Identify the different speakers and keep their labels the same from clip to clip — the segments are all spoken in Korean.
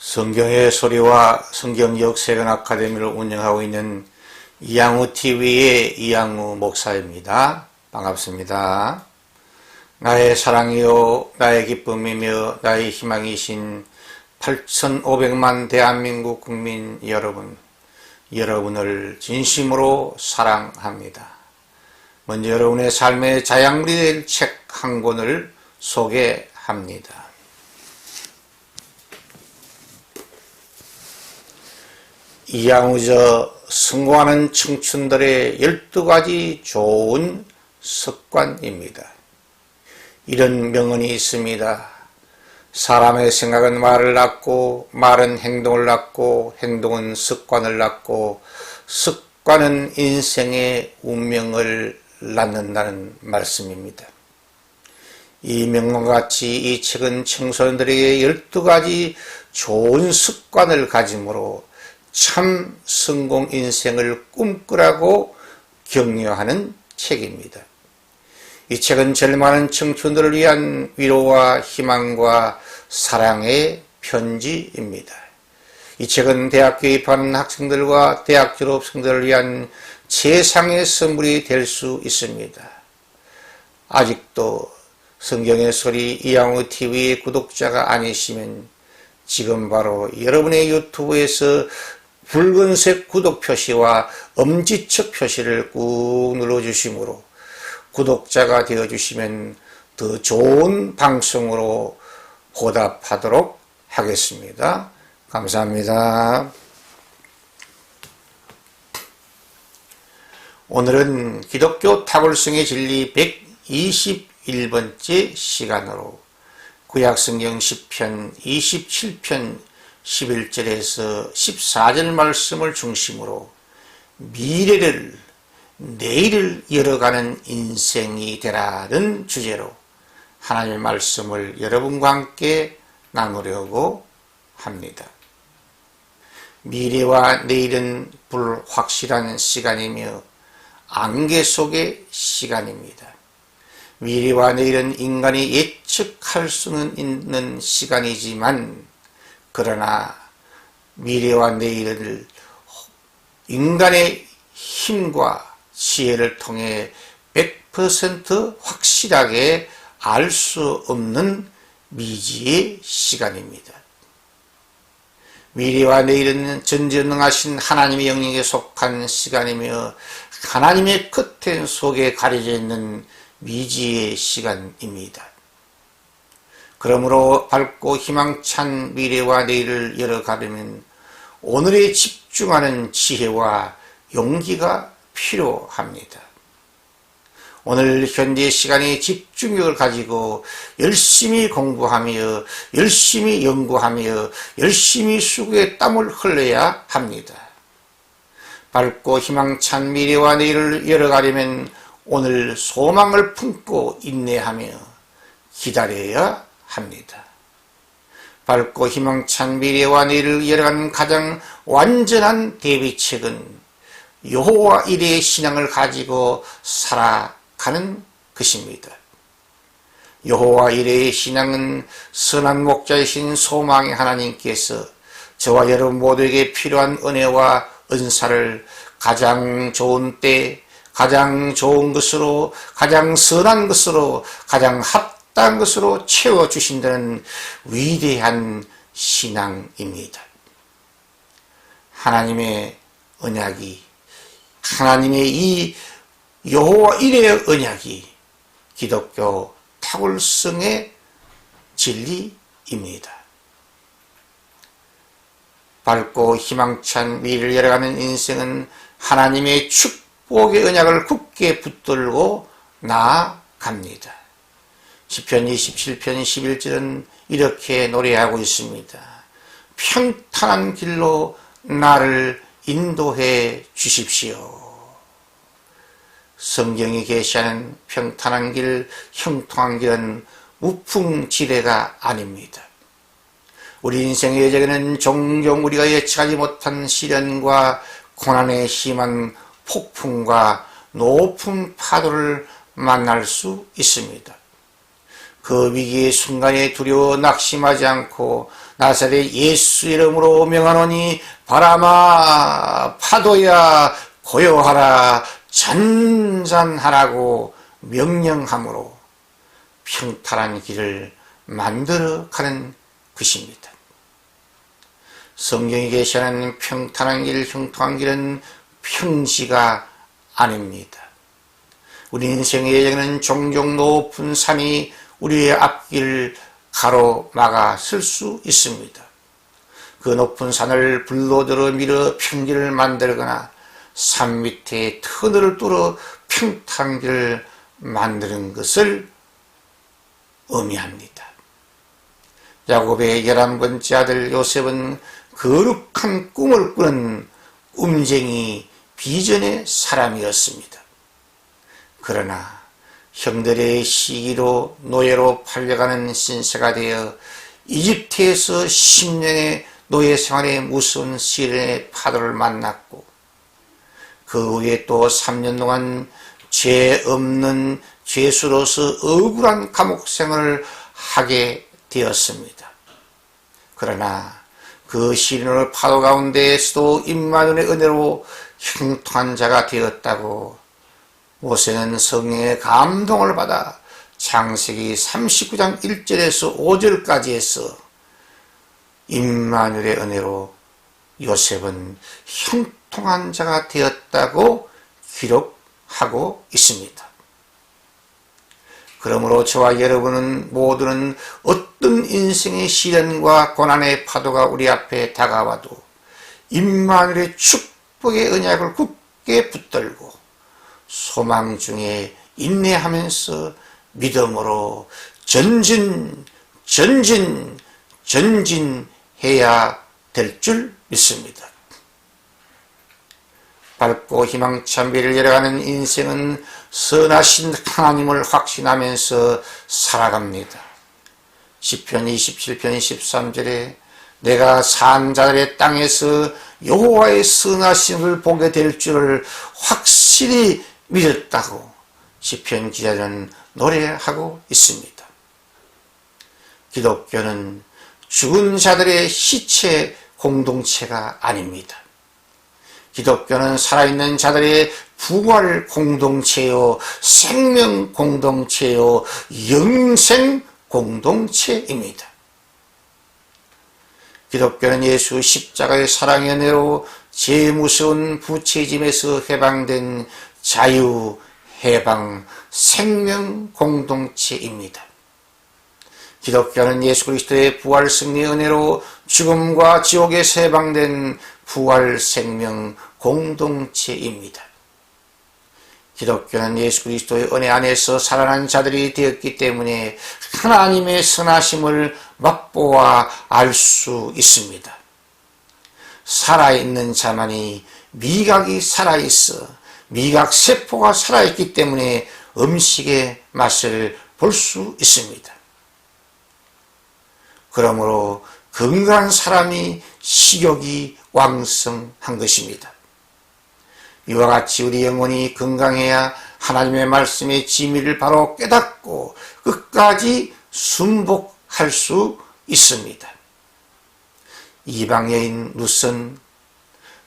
Speaker 1: 성경의 소리와 성경역 세관 아카데미를 운영하고 있는 이양우TV의 이양우 목사입니다. 반갑습니다. 나의 사랑이요 나의 기쁨이며 나의 희망이신 8,500만 대한민국 국민 여러분, 여러분을 진심으로 사랑합니다. 먼저 여러분의 삶의 자양분이 될 책 한 권을 소개합니다. 이양우저 성공하는 청춘들의 12가지 좋은 습관입니다. 이런 명언이 있습니다. 사람의 생각은 말을 낳고, 말은 행동을 낳고, 행동은 습관을 낳고, 습관은 인생의 운명을 낳는다는 말씀입니다. 이 명언과 같이 이 책은 청소년들에게 12가지 좋은 습관을 가짐으로 참 성공 인생을 꿈꾸라고 격려하는 책입니다. 이 책은 절망하는 청춘들을 위한 위로와 희망과 사랑의 편지입니다. 이 책은 대학교에 입학하는 학생들과 대학 졸업생들을 위한 최상의 선물이 될 수 있습니다. 아직도 성경의 소리 이양우TV의 구독자가 아니시면 지금 바로 여러분의 유튜브에서 붉은색 구독 표시와 엄지척 표시를 꾹 눌러주시므로 구독자가 되어주시면 더 좋은 방송으로 보답하도록 하겠습니다. 감사합니다. 오늘은 기독교 탁월성의 진리 121번째 시간으로 구약성경 시편 27편 11절에서 14절 말씀을 중심으로 미래를, 내일을 열어가는 인생이 되라는 주제로 하나님의 말씀을 여러분과 함께 나누려고 합니다. 미래와 내일은 불확실한 시간이며 안개 속의 시간입니다. 미래와 내일은 인간이 예측할 수는 있는 시간이지만 그러나 미래와 내일을 인간의 힘과 지혜를 통해 100% 확실하게 알 수 없는 미지의 시간입니다. 미래와 내일은 전지전능하신 하나님의 영역에 속한 시간이며 하나님의 커튼 속에 가려져 있는 미지의 시간입니다. 그러므로 밝고 희망찬 미래와 내일을 열어가려면 오늘에 집중하는 지혜와 용기가 필요합니다. 오늘 현재 시간에 집중력을 가지고 열심히 공부하며 열심히 연구하며 열심히 수고에 땀을 흘려야 합니다. 밝고 희망찬 미래와 내일을 열어가려면 오늘 소망을 품고 인내하며 기다려야 합니다. 밝고 희망찬 미래와 내일을 열어가는 가장 완전한 대비책은 여호와 이레의 신앙을 가지고 살아가는 것입니다. 여호와 이레의 신앙은 선한 목자이신 소망의 하나님께서 저와 여러분 모두에게 필요한 은혜와 은사를 가장 좋은 때, 가장 좋은 것으로, 가장 선한 것으로, 가장 합당한 것으로 채워주신다는 위대한 신앙입니다. 하나님의 언약이, 하나님의 이 여호와 이레의 언약이 기독교 탁월성의 진리입니다. 밝고 희망찬 미래를 열어가는 인생은 하나님의 축복의 언약을 굳게 붙들고 나아갑니다. 시편 27편 11절은 이렇게 노래하고 있습니다. 평탄한 길로 나를 인도해 주십시오. 성경이 계시하는 평탄한 길, 형통한 길은 무풍지대가 아닙니다. 우리 인생의 여정에는 종종 우리가 예측하지 못한 시련과 고난에 심한 폭풍과 높은 파도를 만날 수 있습니다. 그 위기의 순간에 두려워 낙심하지 않고 나사렛 예수 이름으로 명하노니 바람아 파도야 고요하라 잔잔하라고 명령함으로 평탄한 길을 만들어 가는 것입니다. 성경에 계시하는 평탄한 길, 형통한 길은 평지가 아닙니다. 우리 인생의 여정에는 종종 높은 산이 우리의 앞길을 가로막아 쓸 수 있습니다. 그 높은 산을 불로들어 밀어 평지를 만들거나 산 밑에 터널을 뚫어 평탄한 길을 만드는 것을 의미합니다. 야곱의 11번째 아들 요셉은 거룩한 꿈을 꾸는 꿈쟁이 비전의 사람이었습니다. 그러나 형들의 시기로 노예로 팔려가는 신세가 되어 이집트에서 10년의 노예 생활의 무서운 시련의 파도를 만났고 그 후에 또 3년 동안 죄 없는 죄수로서 억울한 감옥 생활을 하게 되었습니다. 그러나 그 시련의 파도 가운데에서도 임마누엘의 은혜로 형통한 자가 되었다고 모세는 성령의 감동을 받아 창세기 39장 1절에서 5절까지 해서 임마누엘의 은혜로 요셉은 형통한 자가 되었다고 기록하고 있습니다. 그러므로 저와 여러분은 모두는 어떤 인생의 시련과 고난의 파도가 우리 앞에 다가와도 임마누엘의 축복의 언약을 굳게 붙들고 소망 중에 인내하면서 믿음으로 전진해야 될 줄 믿습니다. 밝고 희망찬 미래를 열어가는 인생은 선하신 하나님을 확신하면서 살아갑니다. 시편 27편 13절에 내가 산 자들의 땅에서 여호와의 선하심을 보게 될 줄을 확실히 믿었다고 시편 기자는 노래하고 있습니다. 기독교는 죽은 자들의 시체 공동체가 아닙니다. 기독교는 살아있는 자들의 부활 공동체요, 생명 공동체요, 영생 공동체입니다. 기독교는 예수 십자가의 사랑의 은혜로 죄 무서운 부채짐에서 해방된 자유, 해방, 생명 공동체입니다. 기독교는 예수 그리스도의 부활 승리의 은혜로 죽음과 지옥에서 해방된 부활 생명 공동체입니다. 기독교는 예수 그리스도의 은혜 안에서 살아난 자들이 되었기 때문에 하나님의 선하심을 맛보아 알 수 있습니다. 살아있는 자만이 미각이 살아있어 미각 세포가 살아있기 때문에 음식의 맛을 볼 수 있습니다. 그러므로 건강한 사람이 식욕이 왕성한 것입니다. 이와 같이 우리 영혼이 건강해야 하나님의 말씀의 지미를 바로 깨닫고 끝까지 순복할 수 있습니다. 이방 여인 룻은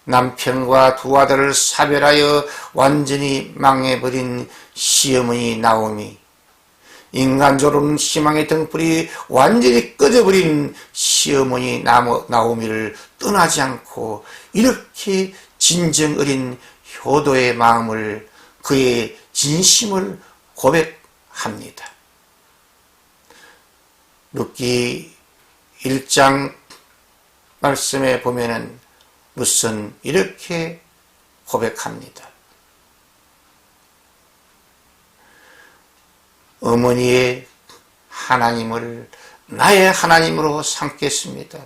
Speaker 1: 남편과 두 아들을 사별하여 완전히 망해버린 시어머니 나오미, 인간적으로는 희망의 등불이 완전히 꺼져버린 시어머니 나오미를 떠나지 않고 이렇게 진정 어린 효도의 마음을, 그의 진심을 고백합니다. 룻기 1장 말씀에 보면은 룻은 이렇게 고백합니다. 어머니의 하나님을 나의 하나님으로 삼겠습니다.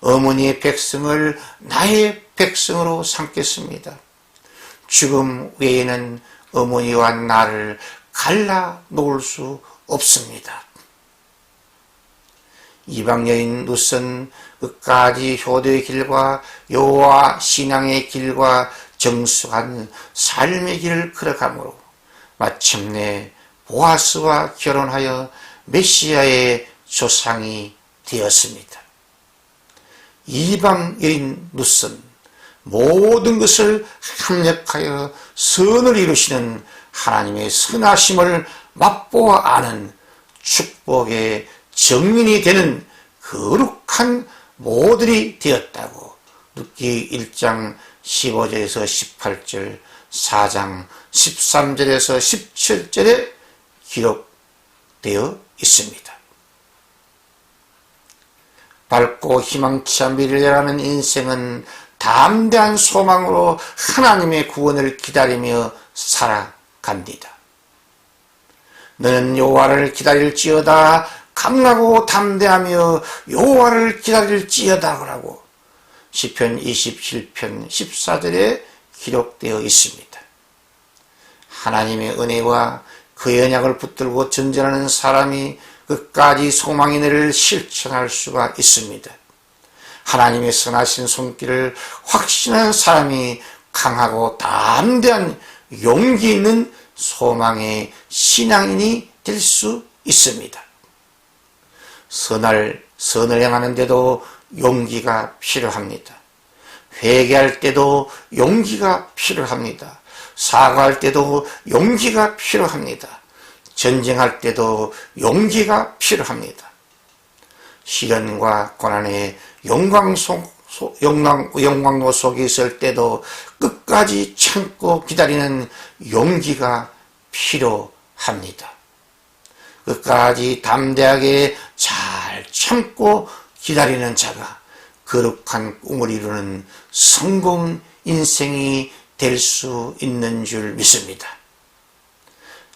Speaker 1: 어머니의 백성을 나의 백성으로 삼겠습니다. 죽음 외에는 어머니와 나를 갈라 놓을 수 없습니다. 이방 여인 룻은 끝까지 효도의 길과 여호와 신앙의 길과 정숙한 삶의 길을 걸어가므로 마침내 보아스와 결혼하여 메시아의 조상이 되었습니다. 이방 여인 누선 모든 것을 합력하여 선을 이루시는 하나님의 선하심을 맛보아 아는 축복의 정민이 되는 거룩한 모델이 되었다고 룻기 1장 15절에서 18절, 4장 13절에서 17절에 기록되어 있습니다. 밝고 희망찬 미래를 가는 인생은 담대한 소망으로 하나님의 구원을 기다리며 살아갑니다. 너는 여호와를 기다릴지어다 강하고 담대하며 여호와를 기다릴지어다 라고 시편 27편 14절에 기록되어 있습니다. 하나님의 은혜와 그의 언약을 붙들고 전진하는 사람이 끝까지 소망의 은혜를 실천할 수가 있습니다. 하나님의 선하신 손길을 확신하는 사람이 강하고 담대한 용기 있는 소망의 신앙인이 될 수 있습니다. 선을 행하는데도 용기가 필요합니다. 회개할 때도 용기가 필요합니다. 사과할 때도 용기가 필요합니다. 전쟁할 때도 용기가 필요합니다. 시련과 고난의 영광로 속에 있을 때도 끝까지 참고 기다리는 용기가 필요합니다. 끝까지 담대하게 잘 참고 기다리는 자가 거룩한 꿈을 이루는 성공 인생이 될 수 있는 줄 믿습니다.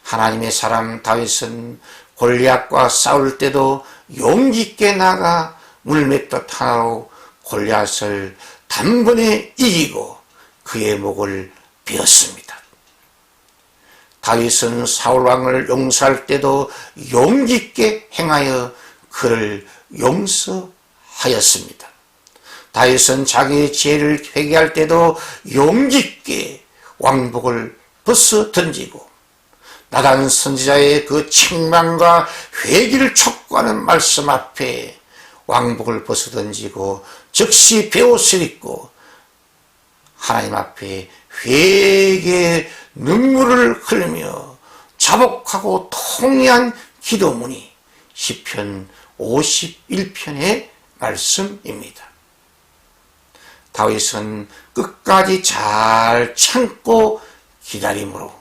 Speaker 1: 하나님의 사람 다윗은 골리앗과 싸울 때도 용기 있게 나가 물맷돌 하나로 골리앗을 단번에 이기고 그의 목을 베었습니다. 다윗은 사울 왕을 용서할 때도 용기 있게 행하여 그를 용서하였습니다. 다윗은 자기의 죄를 회개할 때도 용기 있게 왕복을 벗어 던지고 나단 선지자의 그 책망과 회개를 촉구하는 말씀 앞에 왕복을 벗어 던지고 즉시 베옷을 입고 하나님 앞에 회개의 눈물을 흘리며 자복하고 통회한 기도문이 시편 51편의 말씀입니다. 다윗은 끝까지 잘 참고 기다림으로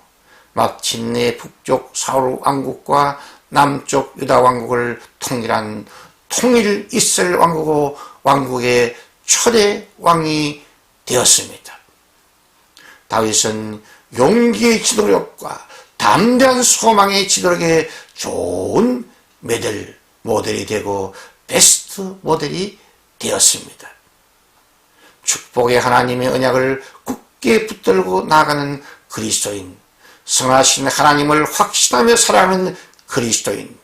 Speaker 1: 마침내 북쪽 사울 왕국과 남쪽 유다 왕국을 통일한 통일 이스라엘 왕국의 초대 왕이 되었습니다. 다윗은 용기의 지도력과 담대한 소망의 지도력에 좋은 모델이 되고 베스트 모델이 되었습니다. 축복의 하나님의 언약을 굳게 붙들고 나가는 그리스도인, 성하신 하나님을 확신하며 살아가는 그리스도인,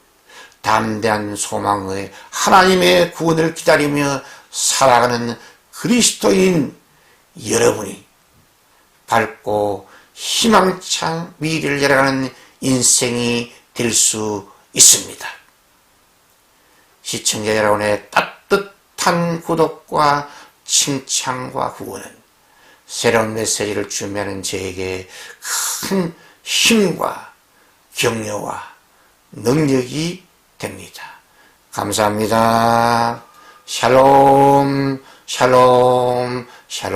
Speaker 1: 담대한 소망의 하나님의 구원을 기다리며 살아가는 그리스도인 여러분이 밝고 희망찬 미래를 열어가는 인생이 될 수 있습니다. 시청자 여러분의 따뜻한 구독과 칭찬과 후원은 새로운 메시지를 준비하는 저에게 큰 힘과 격려와 능력이 됩니다. 감사합니다. 샬롬, 샬롬, 샬롬.